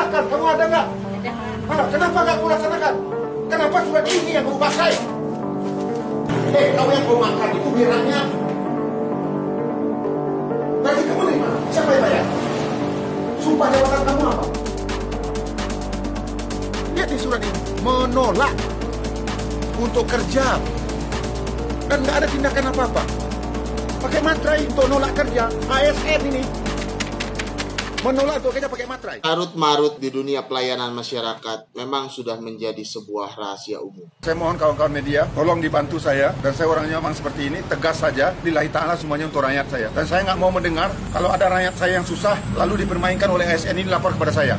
laksanakan? Kamu ada nggak? Kenapa nggak kamu laksanakan? Kenapa surat ini yang kamu pakai? Kamu yang mau makan itu biranya. Gaji kamu dari mana? Siapa yang bayar? Sumpah jabatan kamu apa? Lihat di surat ini, menolak untuk kerja dan nggak ada tindakan apa-apa. Pakai materai untuk nolak kerja. ASN ini menolak untuk kerja pakai materai. Marut-marut di dunia pelayanan masyarakat memang sudah menjadi sebuah rahasia umum. Saya mohon kawan-kawan media, tolong dibantu saya. Dan saya orangnya memang seperti ini, tegas saja. Lillahi ta'ala semuanya untuk rakyat saya. Dan saya nggak mau mendengar kalau ada rakyat saya yang susah, lalu dipermainkan oleh ASN ini lapor kepada saya.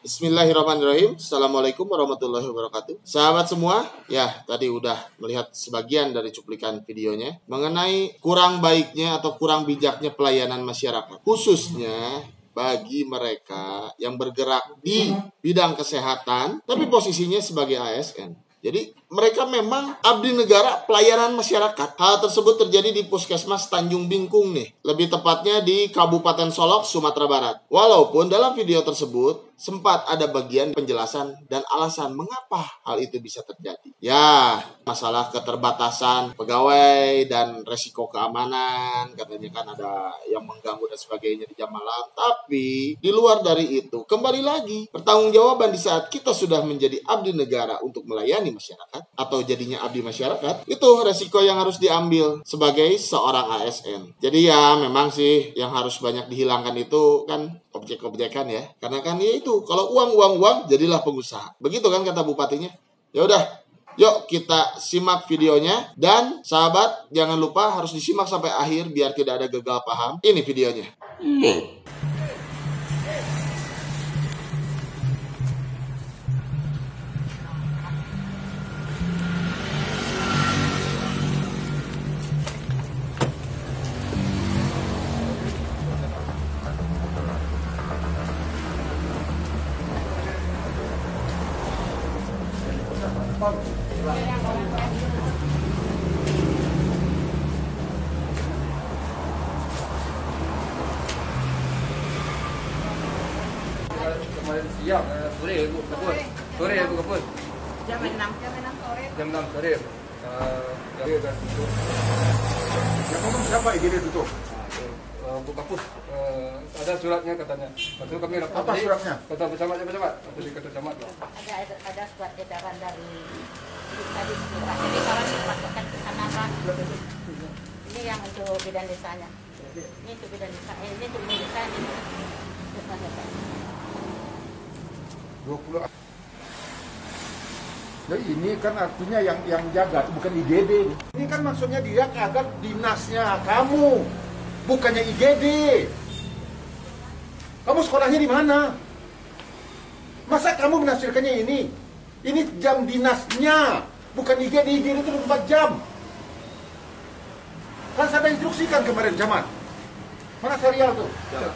Bismillahirrahmanirrahim. Assalamualaikum warahmatullahi wabarakatuh. Sahabat semua, ya tadi udah melihat sebagian dari cuplikan videonya mengenai kurang baiknya atau kurang bijaknya pelayanan masyarakat. Khususnya bagi mereka yang bergerak di bidang kesehatan, tapi posisinya sebagai ASN. Jadi mereka memang abdi negara pelayanan masyarakat. Hal tersebut terjadi di Puskesmas Tanjung Bingkung nih. Lebih tepatnya di Kabupaten Solok, Sumatera Barat. Walaupun dalam video tersebut sempat ada bagian penjelasan dan alasan mengapa hal itu bisa terjadi. Ya, masalah keterbatasan pegawai dan resiko keamanan. Katanya kan ada yang mengganggu dan sebagainya di jam malam. Tapi di luar dari itu, kembali lagi pertanggungjawaban di saat kita sudah menjadi abdi negara untuk melayani masyarakat atau jadinya abdi masyarakat, itu resiko yang harus diambil sebagai seorang ASN. Jadi ya memang sih yang harus banyak dihilangkan itu kan objek-objekan ya. Karena kan ya itu, kalau uang, jadilah pengusaha. Begitu kan kata bupatinya. Ya udah, yuk kita simak videonya. Dan sahabat, jangan lupa harus disimak sampai akhir biar tidak ada gagal paham. Ini videonya. Kemarin siang, sore ibu kebun. Sore ibu kebun. Jam 6 sore. Jam 6 sore. Jadi udah tutup. Yang ngomong siapa IGD tutup? Bu Kapus, ada suratnya katanya. Waktu kami rapat Apa suratnya? Kata pecamat. Waktu kata camat lah. Ada surat edaran dari tadi Pak. Jadi kalau dimasukkan ke sana Pak. Ini yang untuk bidan desanya. Ini untuk bidan desa. Ini untuk bidan desa ini. 20. Jadi ini kan artinya yang jaga, bukan IGD. Ini kan maksudnya dia agar dinasnya kamu, bukannya IGD. Kamu sekolahnya di mana? Masa kamu menafsirkannya ini? Ini jam dinasnya, bukan IGD. IGD itu 24 jam. Kan saya instruksikan kemarin camat. Mana serial tuh? Ya.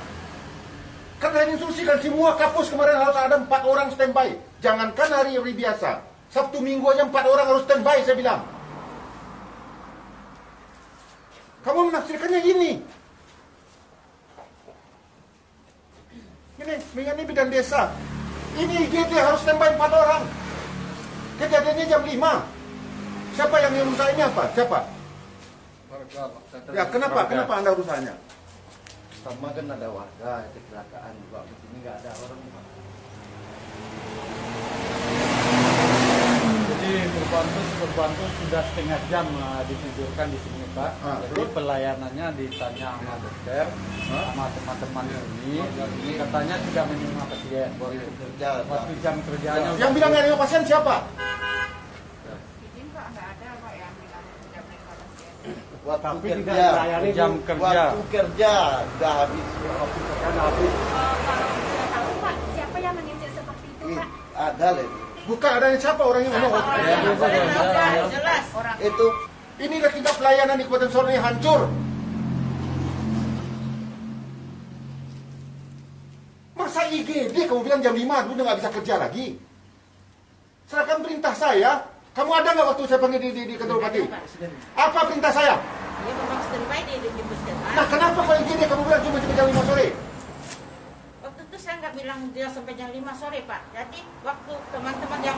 Kan saya instruksikan semua kapus kemarin harus ada 4 orang standby. Jangankan hari-hari biasa. Sabtu Minggu aja 4 orang harus standby, saya bilang. Kamu menafsirkannya ini. Ini bidan desa. Ini IGD harus standby 4 orang. Kejadiannya jam 5. Siapa yang rusak ini apa? Siapa? Ya, kenapa Anda rusaknya? Sama kan ada warga kecelakaan juga, di sini nggak ada orang. Jadi korban itu sudah setengah jam ditidurkan di sini Pak. Jadi pelayanannya ditanya sama dokter, sama teman-teman ini, katanya tidak menerima pasien. Waktu jam kerjanya. Yang bilang nggak ada pasien siapa? Izin Pak nggak ada Pak yang bilang tidak menerima pasien. Waktu tidak kerja, dilayani jam kerja. Waktu kerja udah habis. Waktu kerja udah habis. Kalau tidak tahu Pak, siapa yang menginjak seperti itu Pak? Ada lagi. Bukan ada siapa orang yang ngomong. Jelas orang Itu Inilah kita pelayanan di Kabupaten Solok ini hancur. Masa IGD kamu bilang jam 5 udah nggak bisa kerja lagi? Serahkan perintah saya. Kamu ada nggak waktu saya panggil di kantor bupati? Apa perintah saya? dia memang standby di puskesmas. Nah kenapa kalau IGD kamu bilang cuma jam 5 sore? Waktu itu saya nggak bilang dia sampai jam 5 sore Pak. Jadi waktu teman-teman yang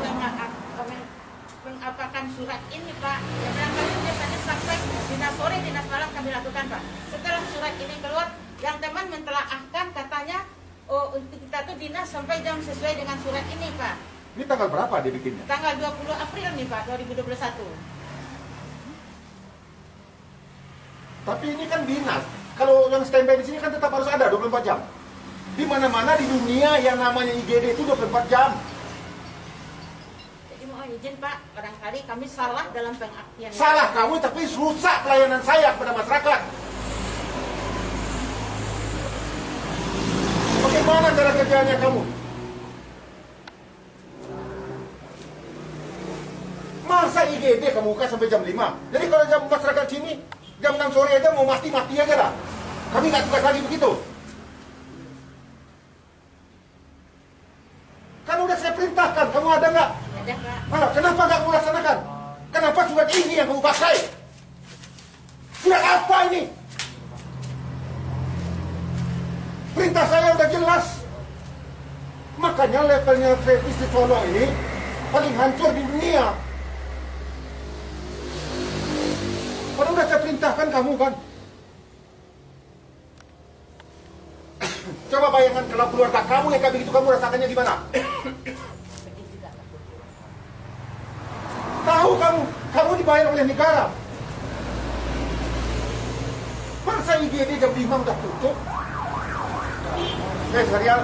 mengapakan surat ini Pak, ya barangkali biasanya sampai dinas sore, dinas malam kami lakukan Pak. Setelah surat ini keluar, yang teman mentelaahkan katanya, oh untuk kita tuh dinas sampai jam sesuai dengan surat ini Pak. Ini tanggal berapa dia bikinnya? Tanggal 20 April nih Pak, 2021. Tapi ini kan dinas. Kalau yang standby di sini kan tetap harus ada 24 jam. Di mana-mana di dunia yang namanya IGD itu 24 jam. Jadi mohon izin Pak, barangkali kami salah dalam pengertian. Salah kamu tapi rusak pelayanan saya kepada masyarakat. Bagaimana cara kerjanya kamu? Masa IGD kamu buka sampai jam 5? Jadi kalau jam masyarakat sini, jam 6 sore aja mau mati-mati aja lah. Kami nggak tugas lagi begitu. Kan udah saya perintahkan, kamu ada nggak? Ada Pak. Malah, kenapa nggak kamu laksanakan? Kenapa surat ini yang kamu pakai? Surat apa ini? Perintah saya udah jelas. Makanya levelnya servis di Solo ini paling hancur di dunia. Padahal udah saya perintahkan kamu kan. Coba bayangkan kalau keluarga kamu yang kayak begitu, kamu rasakannya gimana? Tahu kamu dibayar oleh negara. Masa IGD jam 5 udah tutup? Serial?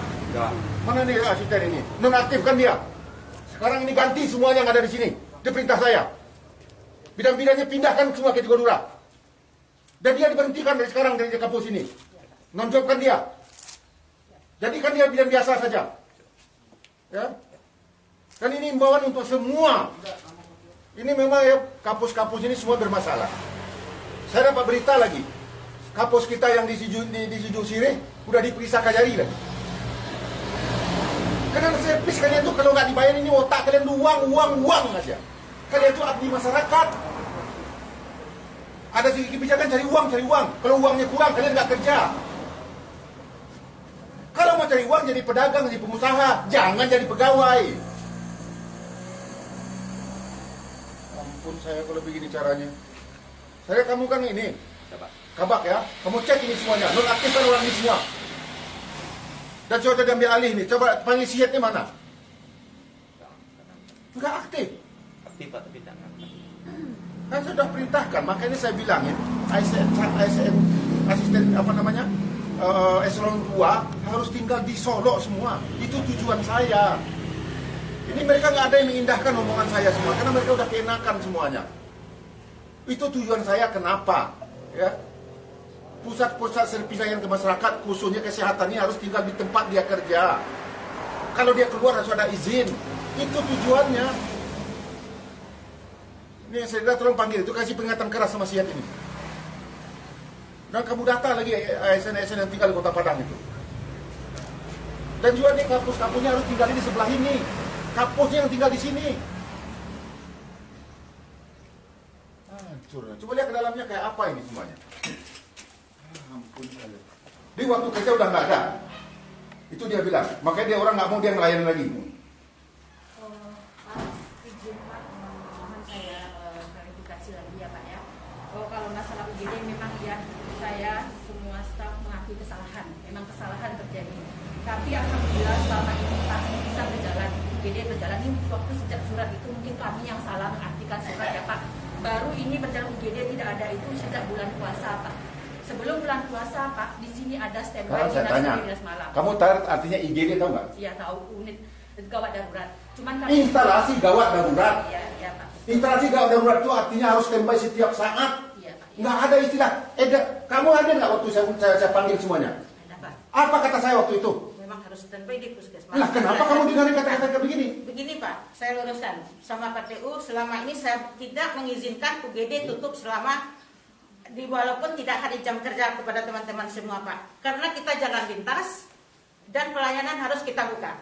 Mana nih asisten ini? Nonaktifkan dia. Sekarang ini ganti semuanya yang ada di sini. Itu perintah saya. Bidang-bidangnya pindahkan semua ke Tigodura. Dan dia diberhentikan dari sekarang dari kampus ini. Nonjobkan dia. Jadikan dia bidang biasa saja. Ya. Dan ini imbauan untuk semua. Ini memang ya, kampus-kampus ini semua bermasalah. Saya dapat berita lagi. Kampus kita yang di Sijung Sirih udah diperiksa Kajari lagi. Karena servis kalian tuh kalau nggak dibayar ini otak kalian tuh uang aja. Kalian tuh abdi masyarakat. Ada segi kebijakan cari uang. Kalau uangnya kurang kalian nggak kerja. Kalau mau cari uang jadi pedagang, jadi pengusaha, jangan jadi pegawai. Ampun saya kalau begini caranya. Saya kamu kan ini, kabak ya. Kamu cek ini semuanya, nonaktifkan orang ini semua. Dan coba diambil alih nih, coba panggil sihatnya mana? Enggak aktif. Aktif tapi tidak aktif. Kan sudah perintahkan, makanya saya bilangin ASN asisten apa namanya? Eselon 2 harus tinggal di Solo semua. Itu tujuan saya. Ini mereka nggak ada yang mengindahkan omongan saya semua karena mereka udah keenakan semuanya. Itu tujuan saya kenapa? Ya. Pusat-pusat servis layanan ke masyarakat khususnya kesehatan ini harus tinggal di tempat dia kerja. Kalau dia keluar harus ada izin. Itu tujuannya. Ini saya tolong panggil itu, kasih peringatan keras sama sihat ini. Dan kamu data lagi ASN-ASN yang tinggal di Kota Padang itu. Dan juga nih kampus-kampusnya harus tinggal di sebelah ini. Kampusnya yang tinggal di sini. Hancur. Coba lihat ke dalamnya kayak apa ini semuanya. Ampun saya. Di waktu kerja udah nggak ada. Itu dia bilang. Makanya dia orang nggak mau dia ngelayan lagi. Izin Pak, mohon saya klarifikasi lagi ya Pak ya. Kalau masalah UGD memang ya saya semua staf mengakui kesalahan. Memang kesalahan terjadi. Tapi alhamdulillah selama ini Pak bisa berjalan. UGD berjalan ini waktu sejak surat itu mungkin kami yang salah mengartikan surat ya Pak. Baru ini berjalan UGD tidak ada itu sejak bulan puasa Pak. Sebelum bulan puasa Pak, di sini ada standby dinas malam. Kamu tahu artinya IGD tahu nggak? Iya tahu, unit gawat darurat. Cuman kami Instalasi gawat darurat. Iya Pak. Instalasi gawat darurat itu artinya harus standby setiap saat. Iya Pak. Nggak ada istilah. Kamu ada nggak waktu saya panggil semuanya? Ada Pak. Apa kata saya waktu itu? Memang harus standby di puskesmas. Lah kenapa kamu dengarin kata-kata kayak begini? Begini Pak, saya luruskan sama KPU selama ini saya tidak mengizinkan UGD tutup selama walaupun tidak hari jam kerja kepada teman-teman semua Pak. Karena kita jalan lintas dan pelayanan harus kita buka.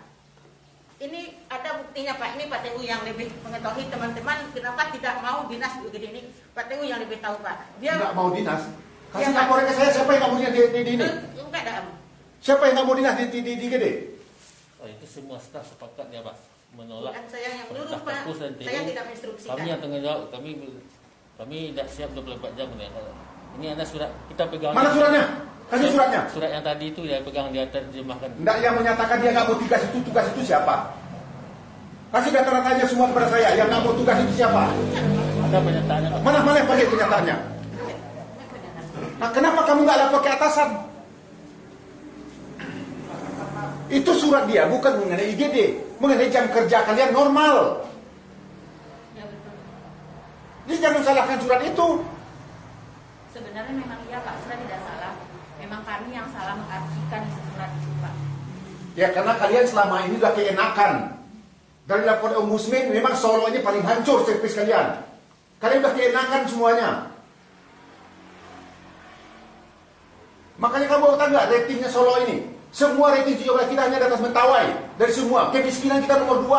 Ini ada buktinya Pak, ini Pak TU yang lebih mengetahui teman-teman kenapa tidak mau dinas di UGD ini. Pak TU yang lebih tahu Pak. Dia Nggak mau dinas? Kasih Ya, Pak. laporan ke saya siapa yang nggak mau dinas di ini? Enggak ada. Siapa yang nggak mau dinas di IGD? Oh, itu semua staf sepakat ya Pak menolak. Bukan saya yang perintah nyuruh, Pak. Kapus dan TU. Saya tidak menginstruksikan. Kami yang tanggung jawab. Kami tidak siap 24 jam ya. Ini ada surat kita pegang. Mana suratnya? Kasih suratnya. Surat yang tadi itu ya pegang dia terjemahkan. Enggak, yang menyatakan dia nggak mau tugas itu siapa? Kasih data-datanya semua kepada saya. Yang nggak mau tugas itu siapa? Ada pernyataannya. Mana yang pakai kenyataannya? Nah, kenapa kamu nggak lapor ke atasan? Itu surat dia, bukan mengenai IGD, mengenai jam kerja kalian normal. Ya betul. Jadi jangan salahkan surat itu. Sebenarnya memang iya Pak, surat tidak salah. Memang kami yang salah mengartikan isi surat itu Pak. Ya karena kalian selama ini udah keenakan. Dari laporan Ombudsman memang Solo ini paling hancur servis kalian. Kalian udah keenakan semuanya. Makanya kamu tahu nggak ratingnya Solo ini? Semua rating 17 kita hanya di atas Mentawai. Dari semua, kemiskinan kita nomor 2.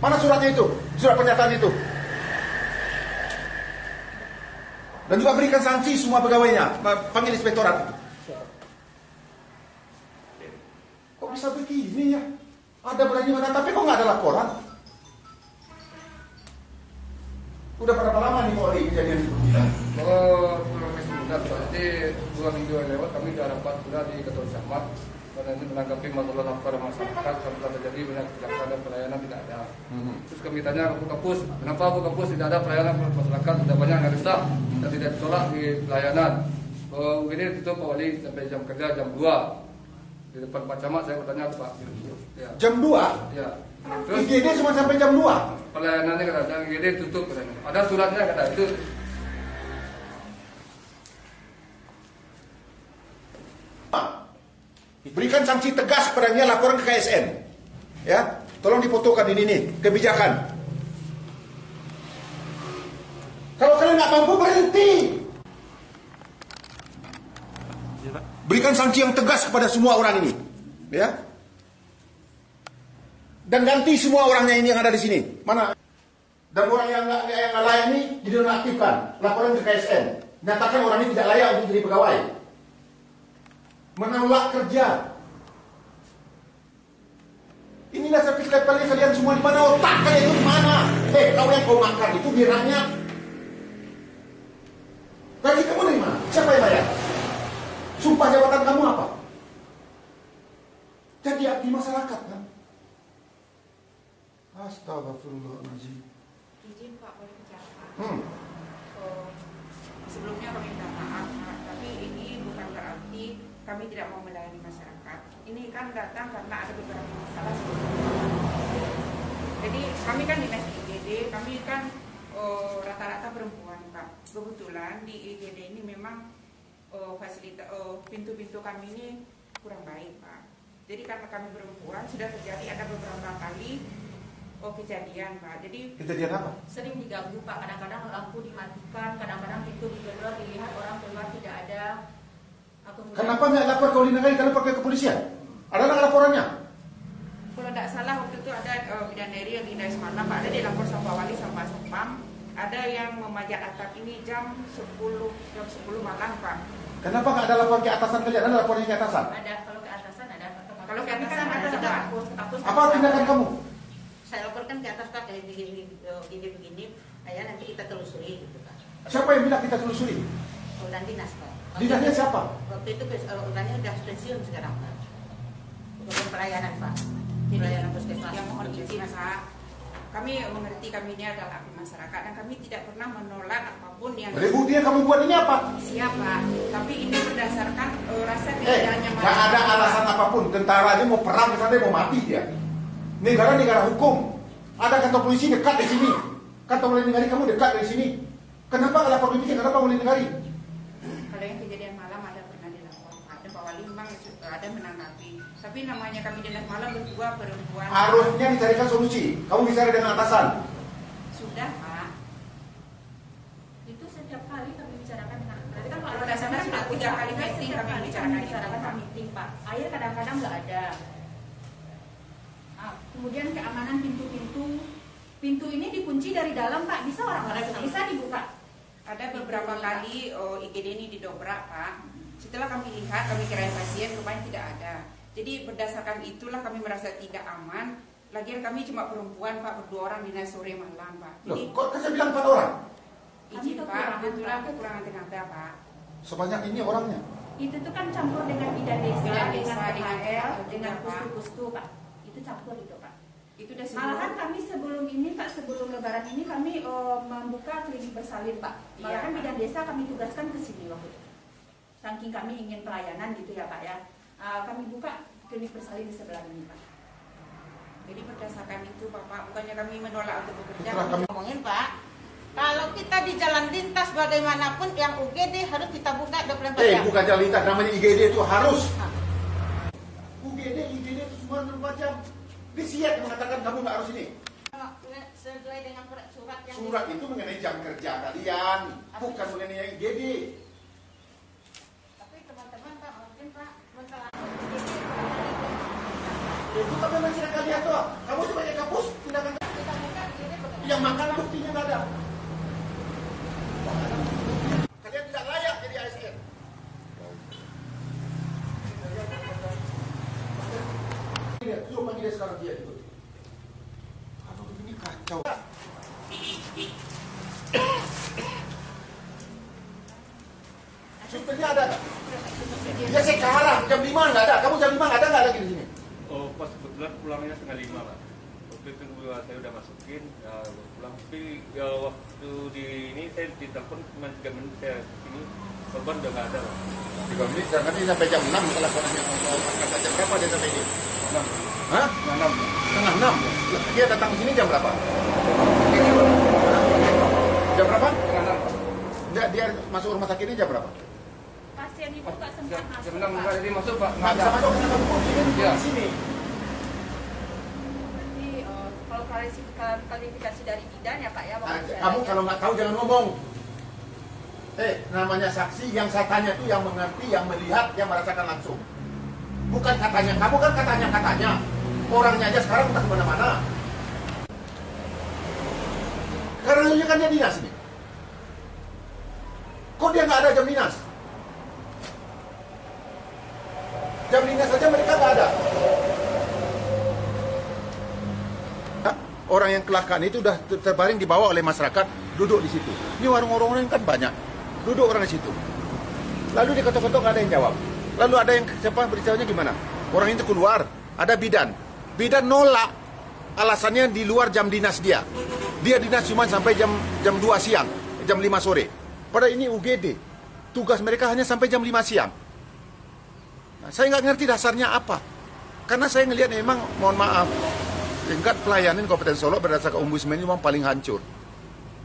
Mana suratnya itu? Surat pernyataan itu. Dan juga berikan sanksi semua pegawainya. Panggil inspektorat. Kok bisa begini ya? Ada berani mana, tapi kok nggak ada laporan? Udah berapa lama nih Polri kejadian seperti ini? Oh, kurang lebih sebulan Pak. Jadi 2 minggu yang lewat kami sudah rapat sudah di Ketua Camat. Karena ini menanggapi masalah laporan masyarakat sampai terjadi banyak kecelakaan dan pelayanan tidak ada. Terus kami tanya ke Kapus, kenapa Bu Kapus tidak ada pelayanan masyarakat, sudah banyak yang rusak dan tidak ditolak di pelayanan. Ini tutup Pak Wali sampai jam kerja jam 2. Di depan Pak Camat saya bertanya Pak. Ya. Jam 2? Ya. Terus IGD cuma sampai jam 2? pelayanannya kata IGD tutup katanya. Ada suratnya kata itu. Berikan sanksi tegas kepadanya, laporan ke KSN. Ya, tolong difotokan ini nih kebijakan. Kalau kalian nggak mampu berhenti. Berikan sanksi yang tegas kepada semua orang ini, ya. Dan ganti semua orangnya ini yang ada di sini. Mana? Dan orang yang nggak layak ini dinonaktifkan. Laporan ke KSN. Nyatakan orang ini tidak layak untuk jadi pegawai. Menolak kerja. Inilah servis kalian semua di mana, otak kalian itu di mana? Kau yang kau makan itu biranya. Gaji kamu dari mana? Siapa yang bayar? Sumpah jabatan kamu apa? Jadi abdi masyarakat kan? Astagfirullahaladzim. Izin Pak, boleh bicara. Sebelumnya kami minta maaf, tapi ini bukan berarti kami tidak mau melayani masyarakat. Ini kan datang karena ada beberapa masalah sebelumnya. Jadi kami kan di IGD, kami kan rata-rata perempuan Pak. Kebetulan di IGD ini memang fasilitas pintu-pintu kami ini kurang baik Pak. Jadi karena kami perempuan sudah terjadi ada beberapa kali kejadian Pak. Jadi kejadian apa? Sering diganggu Pak. Kadang-kadang lampu dimatikan, kadang-kadang pintu digedor, dilihat orang keluar tidak ada. Kenapa nggak lapor ke Negara? Kenapa pakai kepolisian? Ada nggak laporannya? Kalau tidak salah waktu itu ada bidadari yang di semalam Pak, ada dilapor sama Wali sama Sepam. Ada yang memajak atap ini jam 10 malam Pak. Kenapa nggak ada laporan ke atasan kalian? Ada laporannya ke atasan? Ada, kalau ke atasan ada. Kalau ke atasan ada Pak. Apa tindakan kamu? Saya laporkan ke atas Pak, kayak begini, ya nanti kita telusuri gitu Pak. Siapa yang bilang kita telusuri? Urusan dinas Pak. Dinasnya siapa? Waktu itu urusannya udah pensiun sekarang Pak. Urusan pelayanan Pak. Jadi Pelayanan puskesmas. yang mohon izin Pak, kami mengerti kami ini adalah abdi masyarakat dan kami tidak pernah menolak apapun yang Buktinya kamu buat ini apa? siapa. Tapi ini berdasarkan rasa tidaknya Nggak ada alasan apapun. Tentara aja mau perang ke sana mau mati dia. Negara hukum. Ada kantor polisi dekat di sini. Kantor Wali Negari kamu dekat dari sini. Kenapa nggak lapor polisi? Kenapa Wali Negari? Kalau yang kejadian malam ada pernah dilapor ada Pak Wali memang ada menanggapi. Tapi namanya kami dinas malam berdua perempuan. Harusnya dicarikan solusi. Kamu bicara dengan atasan. Sudah Pak. Itu setiap kali kami bicarakan dengan. Berarti kan Kalau kalau dasarnya sudah 3 kali meeting kami bicarakan Pak meeting Pak. Air kadang-kadang nggak ada. Kemudian keamanan pintu ini dikunci dari dalam Pak, bisa orang bisa dibuka. Ada beberapa kali IGD ini didobrak, Pak. Setelah kami lihat, kami kirain pasien, rupanya tidak ada. Jadi berdasarkan itulah kami merasa tidak aman. Lagian kami cuma perempuan, Pak, berdua orang dinas sore malam, Pak. Jadi, kok saya bilang 4 orang? Izin, Pak, kebetulan kekurangan tenaga, Pak. Sebanyak ini orangnya? Itu tuh kan campur dengan bidan desa, dengan PHL, dengan pustu-pustu, Pak. Itu campur itu, Pak. Itu udah Malahan kami sebelum ini, Pak, sebelum Lebaran ini kami membuka klinik bersalin, Pak. Malahan bidan desa kami tugaskan ke sini waktu itu. Saking kami ingin pelayanan gitu ya, Pak ya. Kami buka klinik bersalin di sebelah ini, Pak. Jadi berdasarkan itu, Bapak, bukannya kami menolak untuk bekerja. Ngomongin, Pak, kalau kita di jalan lintas bagaimanapun yang UGD harus kita buka 24 jam. Bukan jalan lintas, namanya IGD itu harus. IGD itu semua 24 jam. Disiap mengatakan kamu nggak harus ini. Sesuai dengan surat yang Surat itu mengenai jam kerja kalian, bukan mengenai IGD. Tapi teman-teman, Pak, mungkin Pak masalah Itu kan memang tidak kalian tuh. Kamu sebagai kampus tindakan yang makan buktinya nggak ada. Kalian tidak layak jadi ASN. Yuk panggil dia sekarang dia ikut. Kalau begini kacau. Supirnya ada nggak? Dia sekarang jam 5 nggak ada. Kamu jam 5 nggak ada nggak lagi di sini? Oh, pas kebetulan pulangnya setengah 5, Pak. Waktu itu saya udah masukin, ya pulang. Tapi ya, waktu di ini saya ditelepon cuma 3 menit saya sini, korban udah nggak ada, Pak. 3 menit, nanti sampai jam 6 setelah orangnya kata jam berapa dia sampai ini? 6. Hah? 6. Setengah 6? Dia datang ke sini jam berapa? Jam berapa? Setengah 6, Pak. Dia masuk rumah sakit ini jam berapa? Pasien itu nggak sempat masuk, Jam 6 Pak. nggak jadi masuk, Pak. Nggak bisa masuk, karena kamu Iya. di sini. Nanti kalau klarifikasi dari bidan ya, Pak ya. Kamu kalau nggak tahu jangan ngomong. Namanya saksi yang saya tanya itu yang mengerti, yang melihat, yang merasakan langsung. Bukan katanya, kamu kan katanya. Orangnya aja sekarang entah kemana-mana. Karena ini kan dia dinas ini. Kok dia nggak ada jam dinas? Jam dinas saja mereka nggak ada. Orang yang kecelakaan itu sudah terbaring dibawa oleh masyarakat, duduk di situ. Ini warung-warung kan banyak, duduk orang di situ. Lalu diketok-ketok nggak ada yang jawab. Lalu ada yang siapa beritanya gimana? Orang itu keluar, ada bidan. Bidan nolak, alasannya di luar jam dinas dia. Dia dinas cuma sampai jam 2 siang, jam 5 sore. Padahal ini UGD, tugas mereka hanya sampai jam 5 siang. Nah, saya nggak ngerti dasarnya apa. Karena saya ngelihat memang, mohon maaf, tingkat pelayanan Kabupaten Solok berdasarkan Ombudsman ini memang paling hancur.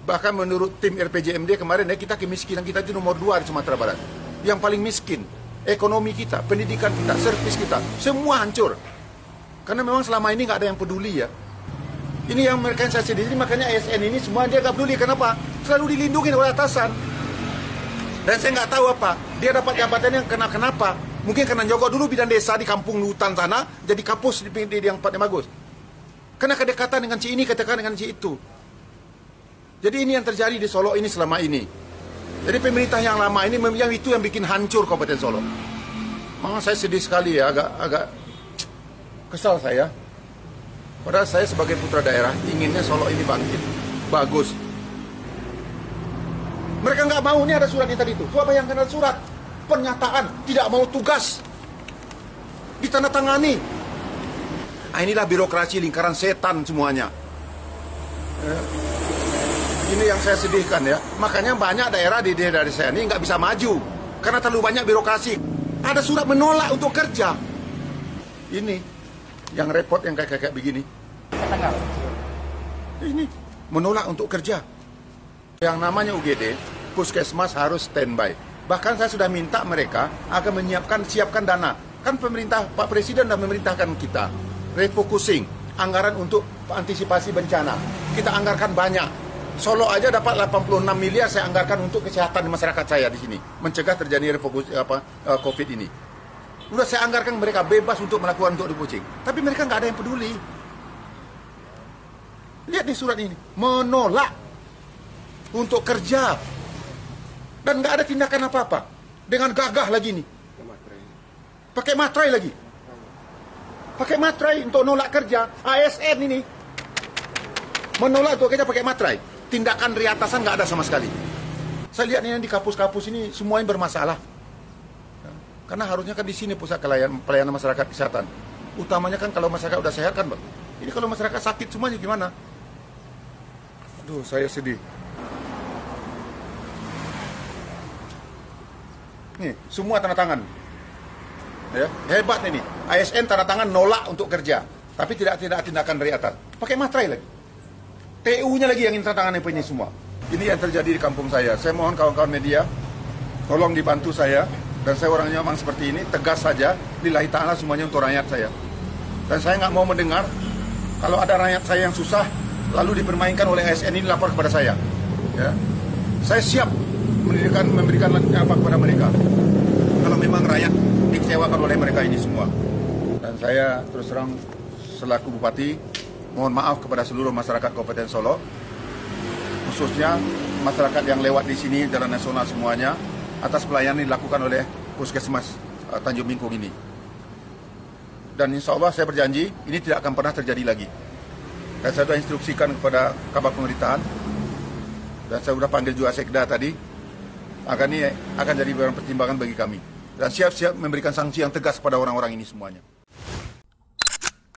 Bahkan menurut tim RPJMD kemarin kita kemiskinan kita itu nomor 2 di Sumatera Barat. Yang paling miskin, ekonomi kita, pendidikan kita, servis kita, semua hancur. Karena memang selama ini nggak ada yang peduli ya. Ini yang mereka yang saya sendiri, makanya ASN ini semua dia nggak peduli. Kenapa? Selalu dilindungi oleh atasan. Dan saya nggak tahu apa, dia dapat jabatan yang kenapa? Mungkin karena nyogok dulu bidan desa di kampung hutan sana, jadi kapus di yang tempatnya bagus. Karena kedekatan dengan si ini, kedekatan dengan si itu. Jadi ini yang terjadi di Solo ini selama ini. Jadi pemerintah yang lama ini yang itu yang bikin hancur Kabupaten Solo. Memang saya sedih sekali ya, agak kesal saya. Padahal saya sebagai putra daerah inginnya Solo ini bangkit, bagus. Mereka nggak mau, ini ada surat yang tadi itu. Coba bayangkan ada surat pernyataan tidak mau tugas ditandatangani. Nah, inilah birokrasi lingkaran setan semuanya. Ini yang saya sedihkan ya. Makanya banyak daerah di daerah saya ini nggak bisa maju karena terlalu banyak birokrasi. Ada surat menolak untuk kerja. Ini yang repot yang kayak begini. Ini menolak untuk kerja. Yang namanya UGD, puskesmas harus standby. Bahkan saya sudah minta mereka akan siapkan dana. Kan pemerintah, Pak Presiden sudah memerintahkan kita refocusing anggaran untuk antisipasi bencana. Kita anggarkan banyak. Solo aja dapat 86 miliar saya anggarkan untuk kesehatan masyarakat saya di sini, mencegah terjadi COVID ini. Udah saya anggarkan mereka bebas untuk melakukan untuk refocusing. Tapi mereka nggak ada yang peduli. Lihat di surat ini, menolak untuk kerja. Dan nggak ada tindakan apa-apa. Dengan gagah lagi nih. Pakai materai lagi. Pakai materai untuk nolak kerja. ASN ini menolak untuk kerja pakai materai. Tindakan riatasan nggak ada sama sekali. Saya lihat ini di kampus-kampus ini semuanya bermasalah. Karena harusnya kan di sini pusat pelayanan masyarakat kesehatan. Utamanya kan kalau masyarakat udah sehat kan, Bang. Ini kalau masyarakat sakit semuanya gimana? Aduh, saya sedih. Nih, semua tanda tangan. Ya, hebat ini. ASN tanda tangan nolak untuk kerja, tapi tidak tindakan dari atas. Pakai materai lagi. TU-nya lagi yang tanda tangan ini semua. Ini yang terjadi di kampung saya. Saya mohon kawan-kawan media, tolong dibantu saya. Dan saya orangnya memang seperti ini, tegas saja. Lillahi ta'ala semuanya untuk rakyat saya. Dan saya nggak mau mendengar kalau ada rakyat saya yang susah, lalu dipermainkan oleh ASN ini lapor kepada saya. Ya. Saya siap memberikan apa kepada mereka. Kalau memang rakyat dikecewakan oleh mereka ini semua. Dan saya terus terang selaku Bupati, mohon maaf kepada seluruh masyarakat Kabupaten Solo, khususnya masyarakat yang lewat di sini, Jalan Nasional semuanya, atas pelayanan yang dilakukan oleh Puskesmas Tanjung Bingkung ini. Dan insya Allah saya berjanji, ini tidak akan pernah terjadi lagi. Dan saya sudah instruksikan kepada Kabak Pemerintahan, dan saya sudah panggil juga Sekda tadi, agar ini akan jadi barang pertimbangan bagi kami. Dan siap-siap memberikan sanksi yang tegas kepada orang-orang ini semuanya.